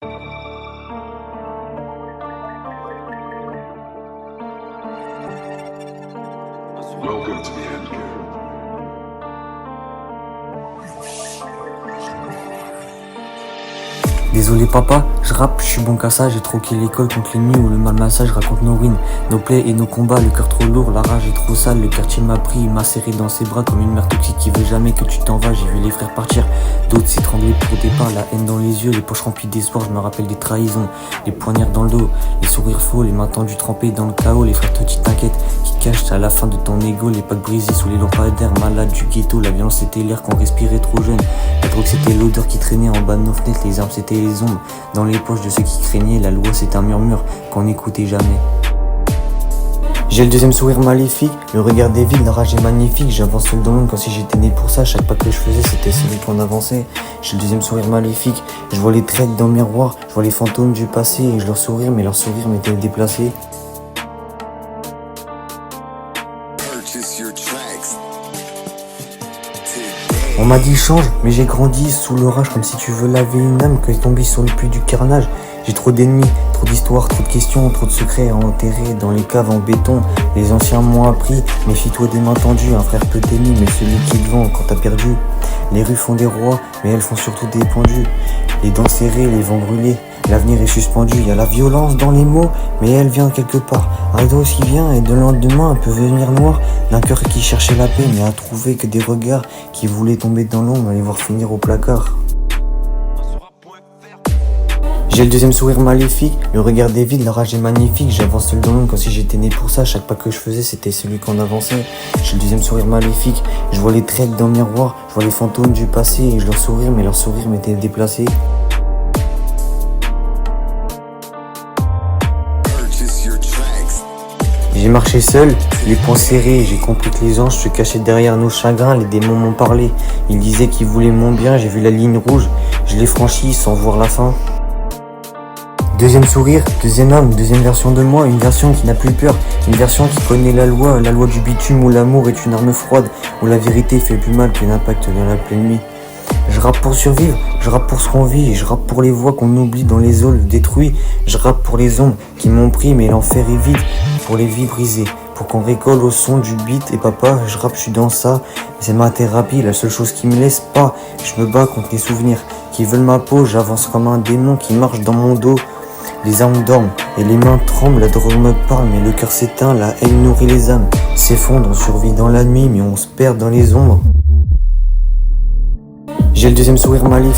Welcome to the end game. Désolé papa, je rappe, je suis bon qu'à ça, j'ai troqué l'école contre les nuits où le mal massage raconte nos ruines, nos plaies et nos combats, le cœur trop lourd, la rage est trop sale, le quartier m'a pris, il m'a serré dans ses bras comme une mère toxique qui veut jamais que tu t'en vas, j'ai vu les frères partir, d'autres s'étrangler pour départ, la haine dans les yeux, les poches remplies d'espoir, je me rappelle des trahisons, les poignards dans le dos, les sourires faux, les mains tendues trempées dans le chaos, les frères petits t'inquiètent, qui cachent à la fin de ton ego, les packs brisés sous les lampadaires, malades du ghetto, la violence c'était l'air qu'on respirait trop jeune, la drogue c'était l'odeur qui traînait en bas de nos fenêtres, les armes c'était les ombres dans les poches de ceux qui craignaient, la loi c'est un murmure qu'on n'écoutait jamais. J'ai le deuxième sourire maléfique, le regard des villes, la rage est magnifique, j'avance seul dans l'ombre comme si j'étais né pour ça, chaque pas que je faisais c'était celui qu'on avançait. J'ai le deuxième sourire maléfique, je vois les traits dans le miroir, je vois les fantômes du passé et je leur sourire mais leur sourire m'était déplacé. On m'a dit change, mais j'ai grandi sous l'orage comme si tu veux laver une âme quand il tombé sur le puits du carnage. J'ai trop d'ennemis, trop d'histoires, trop de questions, trop de secrets à enterrer dans les caves en béton. Les anciens m'ont appris, méfie-toi des mains tendues, un frère peut t'aimer mais celui qui est devant quand t'as perdu. Les rues font des rois, mais elles font surtout des pendus. Les dents serrées, les vents brûlés, l'avenir est suspendu. Il y a la violence dans les mots, mais elle vient quelque part. Un dos qui vient et de lendemain peut venir noir. D'un cœur qui cherchait la paix, mais a trouvé que des regards qui voulaient tomber dans l'ombre et les voir finir au placard. J'ai le deuxième sourire maléfique, le regard des vides, la rage est magnifique. J'avance seul dans l'ombre comme si j'étais né pour ça, chaque pas que je faisais c'était celui qu'on avançait. J'ai le deuxième sourire maléfique, je vois les traits dans le miroir, je vois les fantômes du passé et je leur sourire mais leur sourire m'était déplacé. J'ai marché seul, les poings serrés, j'ai compris que les anges se cachaient derrière nos chagrins, les démons m'ont parlé. Ils disaient qu'ils voulaient mon bien, j'ai vu la ligne rouge, je l'ai franchie sans voir la fin. Deuxième sourire, deuxième âme, deuxième version de moi, une version qui n'a plus peur, une version qui connaît la loi du bitume où l'amour est une arme froide, où la vérité fait plus mal que l'impact dans la pleine nuit. Je rappe pour survivre, je rappe pour ce qu'on vit, je rappe pour les voix qu'on oublie dans les halls détruits, je rappe pour les ombres qui m'ont pris mais l'enfer est vide, pour les vies brisées, pour qu'on récolte au son du beat et papa, je rappe, je suis dans ça, c'est ma thérapie, la seule chose qui me laisse pas, je me bats contre les souvenirs qui veulent ma peau, j'avance comme un démon qui marche dans mon dos. Les armes dorment et les mains tremblent, la drogue me parle mais le cœur s'éteint, la haine nourrit les âmes, s'effondre, on survit dans la nuit mais on se perd dans les ombres. J'ai le deuxième sourire maléfique.